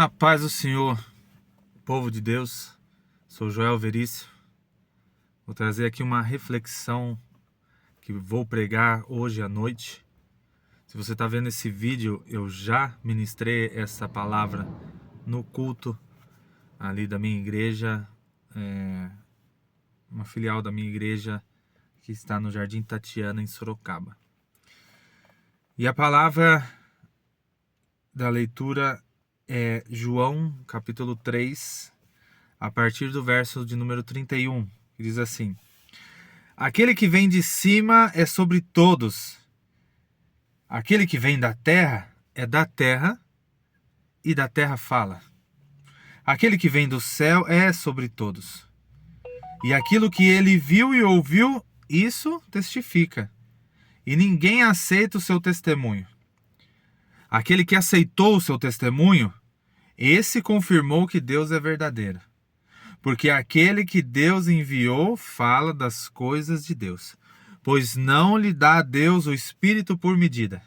A paz do Senhor, povo de Deus. Sou Joel Verício. Vou trazer aqui uma reflexão que vou pregar hoje à noite. Se você está vendo esse vídeo, eu já ministrei essa palavra no culto ali da minha igreja, uma filial da minha igreja que está no Jardim Tatiana, em Sorocaba. E a palavra da leitura é João, capítulo 3, a partir do verso de número 31, que diz assim: Aquele que vem de cima é sobre todos. Aquele que vem da terra é da terra, e da terra fala. Aquele que vem do céu é sobre todos. E aquilo que ele viu e ouviu, isso testifica. E ninguém aceita o seu testemunho. Aquele que aceitou o seu testemunho, esse confirmou que Deus é verdadeiro. Porque aquele que Deus enviou fala das coisas de Deus, pois não lhe dá a Deus o Espírito por medida.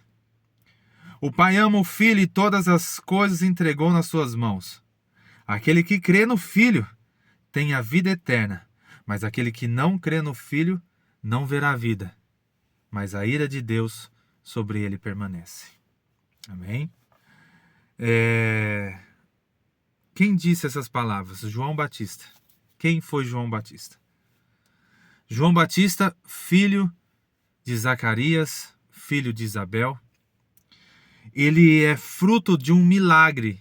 O Pai ama o Filho e todas as coisas entregou nas suas mãos. Aquele que crê no Filho tem a vida eterna, mas aquele que não crê no Filho não verá a vida, mas a ira de Deus sobre ele permanece. Amém? Quem disse essas palavras? João Batista. Quem foi João Batista? João Batista, filho de Zacarias, filho de Isabel. Ele é fruto de um milagre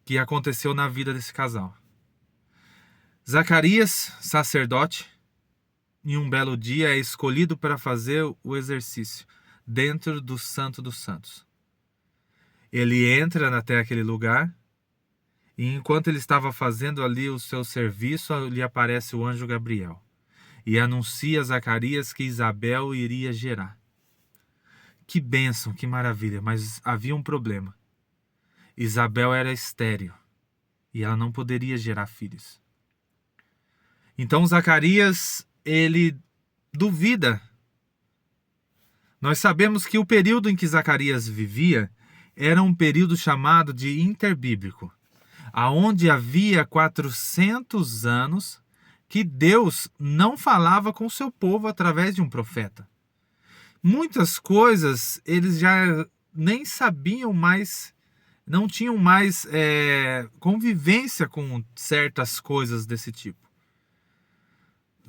que aconteceu na vida desse casal. Zacarias, sacerdote, em um belo dia é escolhido para fazer o exercício dentro do Santo dos Santos. Ele entra até aquele lugar e enquanto ele estava fazendo ali o seu serviço, lhe aparece o anjo Gabriel e anuncia a Zacarias que Isabel iria gerar. Que bênção, que maravilha, mas havia um problema. Isabel era estéril e ela não poderia gerar filhos. Então Zacarias, ele duvida. Nós sabemos que o período em que Zacarias vivia era um período chamado de interbíblico, aonde havia 400 anos que Deus não falava com o seu povo através de um profeta. Muitas coisas eles já nem sabiam mais, não tinham mais convivência com certas coisas desse tipo.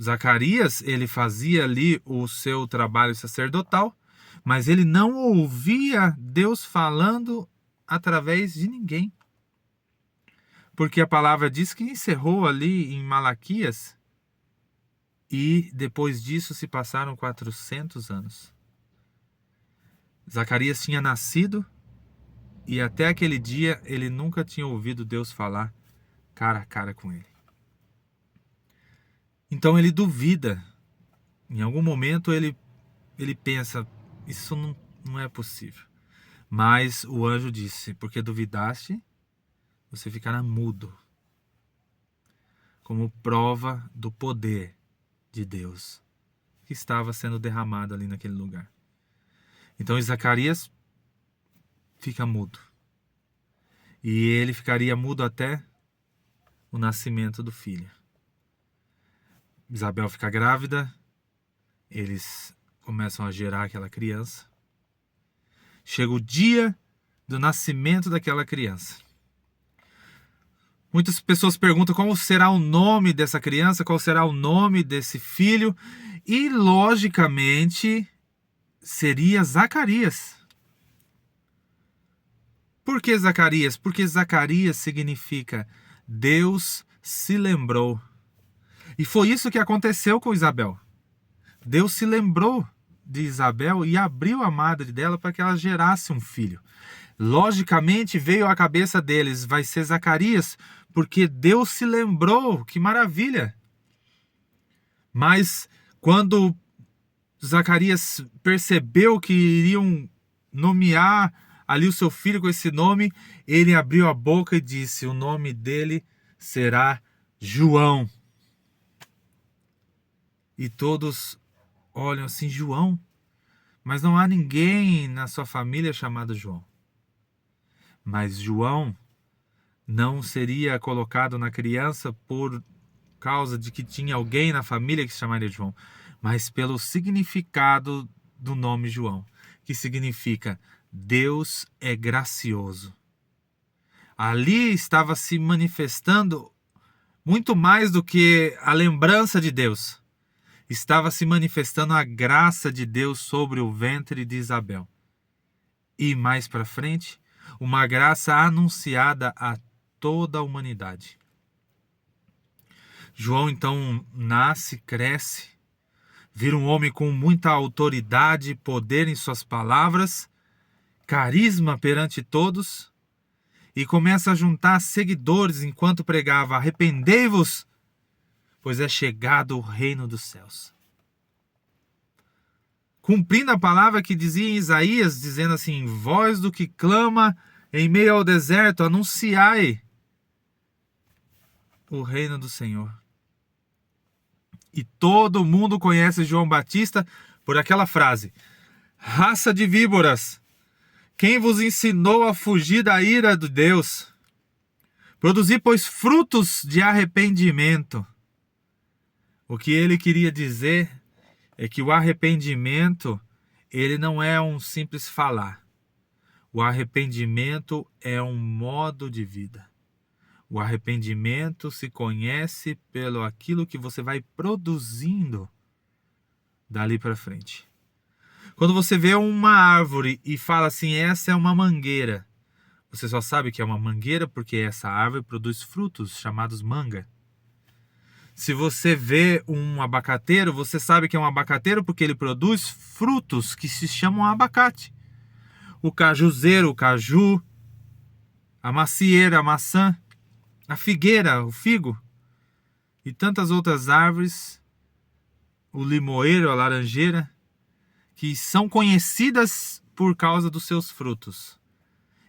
Zacarias, ele fazia ali o seu trabalho sacerdotal, mas ele não ouvia Deus falando através de ninguém. Porque a palavra diz que encerrou ali em Malaquias e depois disso se passaram 400 anos. Zacarias tinha nascido e até aquele dia ele nunca tinha ouvido Deus falar cara a cara com ele. Então ele duvida. Em algum momento ele pensa, isso não é possível. Mas o anjo disse, porque duvidaste, você ficará mudo, como prova do poder de Deus que estava sendo derramado ali naquele lugar. Então Zacarias fica mudo. E ele ficaria mudo até o nascimento do filho. Isabel fica grávida, eles começam a gerar aquela criança. Chega o dia do nascimento daquela criança. Muitas pessoas perguntam qual será o nome dessa criança, qual será o nome desse filho. E, logicamente, seria Zacarias. Por que Zacarias? Porque Zacarias significa Deus se lembrou. E foi isso que aconteceu com Isabel. Deus se lembrou de Isabel e abriu a madre dela para que ela gerasse um filho. Logicamente veio à cabeça deles, vai ser Zacarias, porque Deus se lembrou, que maravilha. Mas quando Zacarias percebeu que iriam nomear ali o seu filho com esse nome, ele abriu a boca e disse, o nome dele será João. E todos olham assim, João? Mas não há ninguém na sua família chamado João. Mas João não seria colocado na criança por causa de que tinha alguém na família que se chamaria João, mas pelo significado do nome João, que significa Deus é gracioso. Ali estava se manifestando muito mais do que a lembrança de Deus. Estava se manifestando a graça de Deus sobre o ventre de Isabel. E mais para frente, uma graça anunciada a toda a humanidade. João então nasce, cresce, vira um homem com muita autoridade e poder em suas palavras, carisma perante todos, e começa a juntar seguidores enquanto pregava: arrependei-vos, pois é chegado o reino dos céus. Cumprindo a palavra que dizia em Isaías, dizendo assim: voz do que clama em meio ao deserto, anunciai o reino do Senhor. E todo mundo conhece João Batista por aquela frase: raça de víboras, quem vos ensinou a fugir da ira de Deus? Produzi, pois, frutos de arrependimento. O que ele queria dizer é que o arrependimento, ele não é um simples falar. O arrependimento é um modo de vida. O arrependimento se conhece pelo aquilo que você vai produzindo dali para frente. Quando você vê uma árvore e fala assim: essa é uma mangueira, você só sabe que é uma mangueira porque essa árvore produz frutos chamados manga. Se você vê um abacateiro, você sabe que é um abacateiro porque ele produz frutos que se chamam abacate. O cajuzeiro, o caju, a macieira, a maçã, a figueira, o figo e tantas outras árvores, o limoeiro, a laranjeira, que são conhecidas por causa dos seus frutos.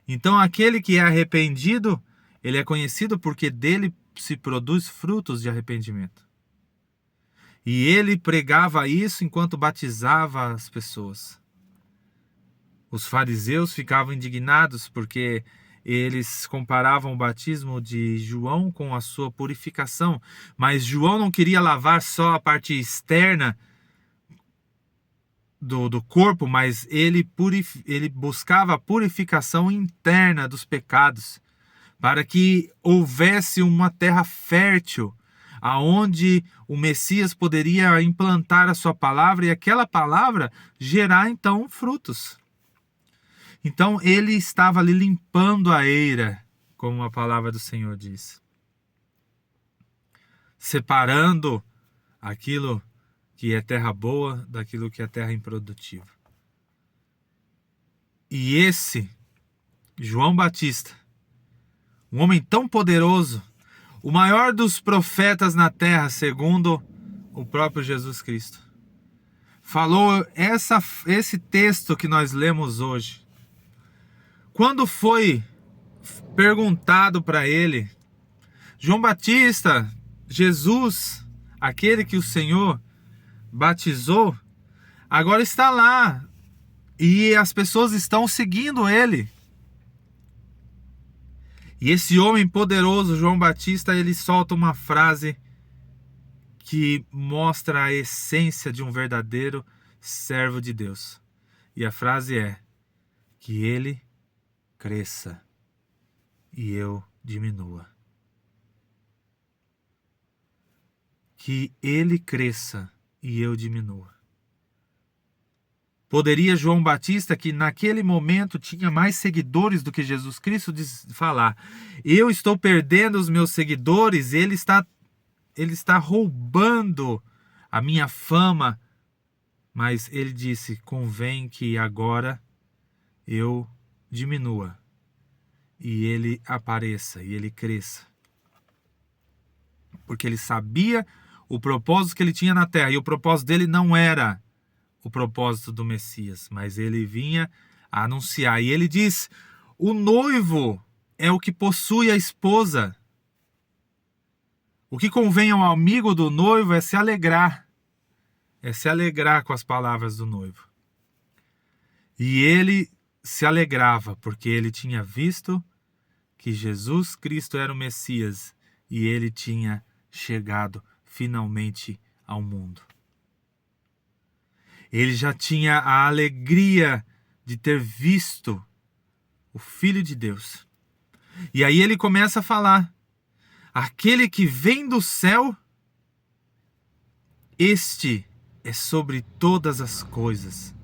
Então aquele que é arrependido, ele é conhecido porque dele se produz frutos de arrependimento. E ele pregava isso enquanto batizava as pessoas. Os fariseus ficavam indignados porque eles comparavam o batismo de João com a sua purificação. Mas João não queria lavar só a parte externa do corpo, mas ele buscava a purificação interna dos pecados, para que houvesse uma terra fértil, aonde o Messias poderia implantar a sua palavra e aquela palavra gerar então frutos. Então ele estava ali limpando a eira, como a palavra do Senhor diz, separando aquilo que é terra boa daquilo que é terra improdutiva. E esse João Batista, um homem tão poderoso, o maior dos profetas na terra, segundo o próprio Jesus Cristo, falou esse texto que nós lemos hoje. Quando foi perguntado para ele: João Batista, Jesus, aquele que o Senhor batizou, agora está lá e as pessoas estão seguindo ele. E esse homem poderoso, João Batista, ele solta uma frase que mostra a essência de um verdadeiro servo de Deus. E a frase é: que ele cresça e eu diminua. Que ele cresça e eu diminua. Poderia João Batista, que naquele momento tinha mais seguidores do que Jesus Cristo, falar: eu estou perdendo os meus seguidores, ele está roubando a minha fama. Mas ele disse: convém que agora eu diminua e ele apareça e ele cresça. Porque ele sabia o propósito que ele tinha na terra, e o propósito dele não era o propósito do Messias, mas ele vinha a anunciar. E ele diz: o noivo é o que possui a esposa. O que convém ao amigo do noivo é se alegrar com as palavras do noivo. E ele se alegrava porque ele tinha visto que Jesus Cristo era o Messias e ele tinha chegado finalmente ao mundo. Ele já tinha a alegria de ter visto o Filho de Deus. E aí ele começa a falar: aquele que vem do céu, este é sobre todas as coisas.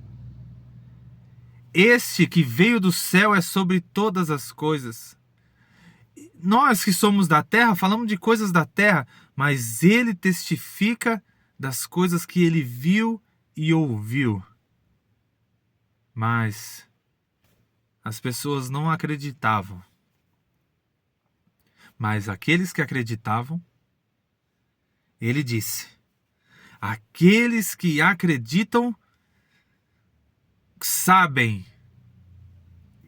Este que veio do céu é sobre todas as coisas. Nós que somos da terra, falamos de coisas da terra, mas ele testifica das coisas que ele viu e ouviu. Mas as pessoas não acreditavam. Mas aqueles que acreditavam, ele disse: aqueles que acreditam sabem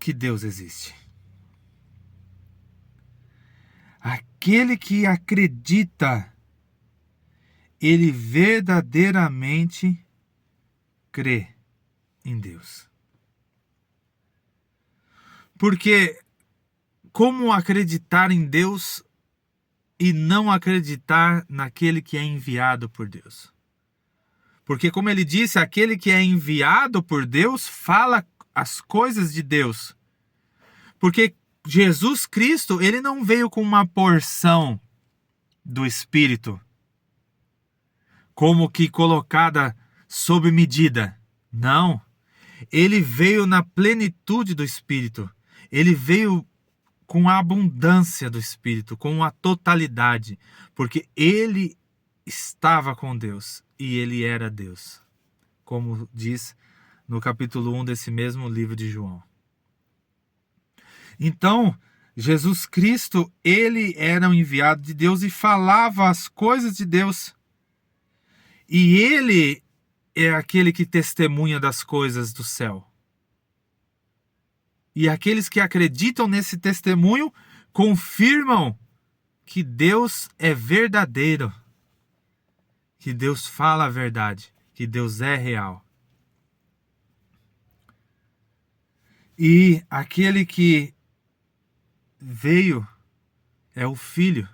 que Deus existe. Aquele que acredita, ele verdadeiramente crê em Deus. Porque como acreditar em Deus e não acreditar naquele que é enviado por Deus? Porque, como ele disse, aquele que é enviado por Deus fala as coisas de Deus. Porque Jesus Cristo, ele não veio com uma porção do Espírito, como que colocada sob medida. Não. Ele veio na plenitude do Espírito. Ele veio com a abundância do Espírito, com a totalidade. Porque ele estava com Deus e ele era Deus, como diz no capítulo 1 desse mesmo livro de João. Então, Jesus Cristo, ele era um enviado de Deus e falava as coisas de Deus. E ele é aquele que testemunha das coisas do céu. E aqueles que acreditam nesse testemunho confirmam que Deus é verdadeiro, que Deus fala a verdade, que Deus é real. E aquele que veio é o Filho.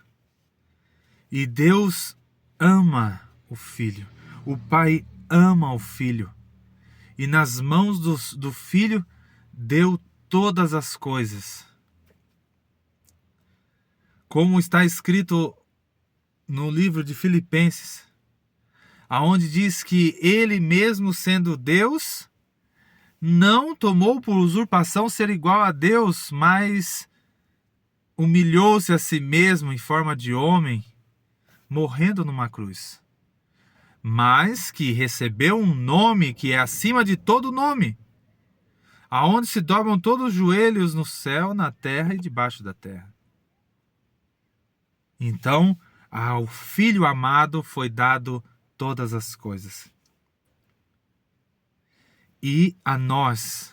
E Deus ama o Filho. O Pai ama o Filho. E nas mãos do Filho deu todas as coisas. Como está escrito no livro de Filipenses, aonde diz que ele mesmo sendo Deus, não tomou por usurpação ser igual a Deus, mas humilhou-se a si mesmo em forma de homem, morrendo numa cruz. Mas que recebeu um nome que é acima de todo nome, aonde se dobram todos os joelhos no céu, na terra e debaixo da terra. Então, ao Filho amado foi dado todas as coisas. E a nós,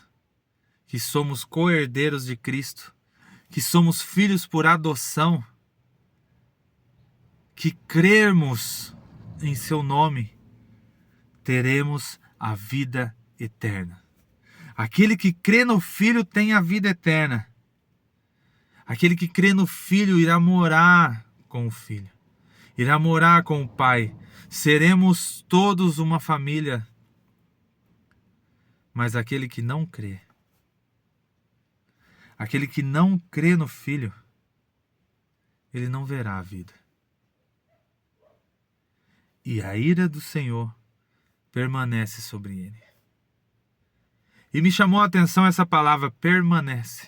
que somos co-herdeiros de Cristo, que somos filhos por adoção, que crermos em seu nome, teremos a vida eterna. Aquele que crê no Filho tem a vida eterna. Aquele que crê no Filho irá morar com o Filho, irá morar com o Pai. Seremos todos uma família. Mas aquele que não crê, aquele que não crê no Filho, ele não verá a vida. E a ira do Senhor permanece sobre ele. E me chamou a atenção essa palavra, permanece.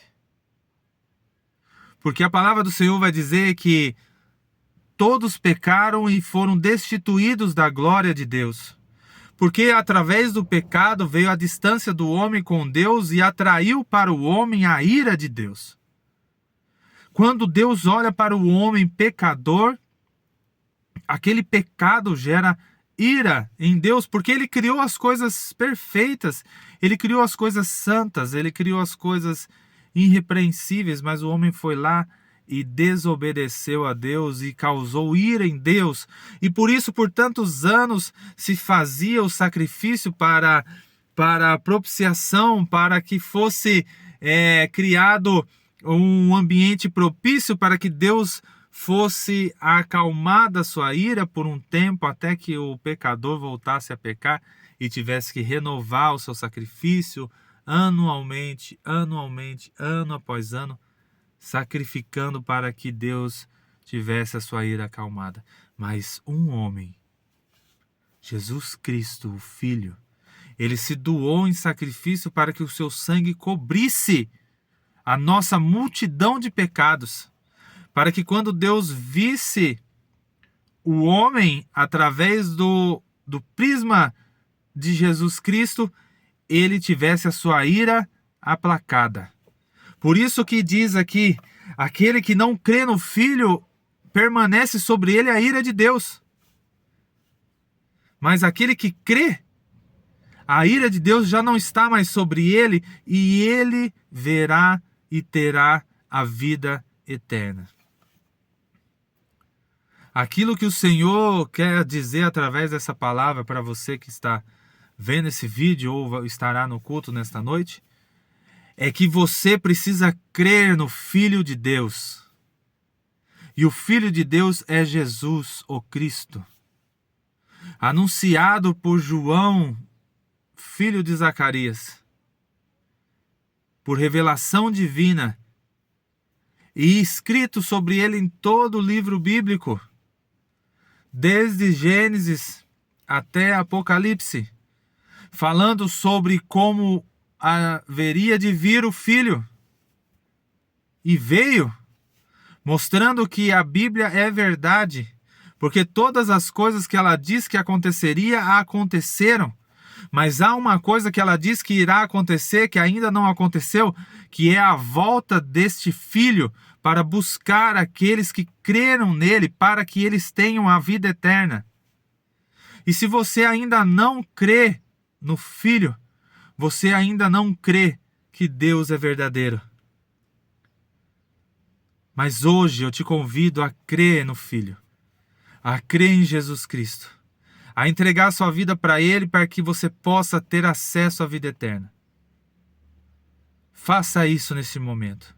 Porque a palavra do Senhor vai dizer que todos pecaram e foram destituídos da glória de Deus. Porque através do pecado veio a distância do homem com Deus e atraiu para o homem a ira de Deus. Quando Deus olha para o homem pecador, aquele pecado gera ira em Deus, porque ele criou as coisas perfeitas, ele criou as coisas santas, ele criou as coisas irrepreensíveis, mas o homem foi lá e desobedeceu a Deus e causou ira em Deus. E por isso, por tantos anos, se fazia o sacrifício para a propiciação, para que fosse criado um ambiente propício para que Deus fosse acalmar da sua ira por um tempo até que o pecador voltasse a pecar e tivesse que renovar o seu sacrifício anualmente, ano após ano, sacrificando para que Deus tivesse a sua ira acalmada. Mas um homem, Jesus Cristo, o Filho, ele se doou em sacrifício para que o seu sangue cobrisse a nossa multidão de pecados, para que quando Deus visse o homem através do prisma de Jesus Cristo, ele tivesse a sua ira aplacada. Por isso que diz aqui, aquele que não crê no Filho, permanece sobre ele a ira de Deus. Mas aquele que crê, a ira de Deus já não está mais sobre ele, e ele verá e terá a vida eterna. Aquilo que o Senhor quer dizer através dessa palavra para você que está vendo esse vídeo ou estará no culto nesta noite, é que você precisa crer no Filho de Deus. E o Filho de Deus é Jesus, o Cristo, anunciado por João, filho de Zacarias, por revelação divina, e escrito sobre ele em todo o livro bíblico, desde Gênesis até Apocalipse, falando sobre como haveria de vir o Filho. E veio, mostrando que a Bíblia é verdade, porque todas as coisas que ela diz que aconteceria, aconteceram. Mas há uma coisa que ela diz que irá acontecer, que ainda não aconteceu, que é a volta deste Filho para buscar aqueles que creram nele, para que eles tenham a vida eterna. E se você ainda não crê no Filho, você ainda não crê que Deus é verdadeiro. Mas hoje eu te convido a crer no Filho, a crer em Jesus Cristo, a entregar sua vida para Ele para que você possa ter acesso à vida eterna. Faça isso nesse momento.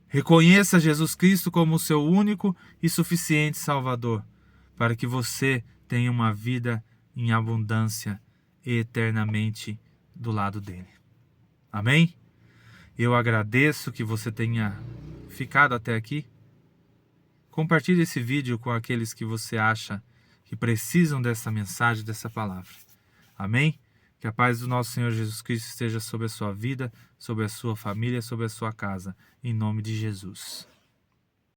Reconheça Jesus Cristo como o seu único e suficiente Salvador, para que você tenha uma vida em abundância e eternamente do lado dele. Amém? Eu agradeço que você tenha ficado até aqui. Compartilhe esse vídeo com aqueles que você acha que precisam dessa mensagem, dessa palavra. Amém? Que a paz do nosso Senhor Jesus Cristo esteja sobre a sua vida, sobre a sua família, sobre a sua casa. Em nome de Jesus.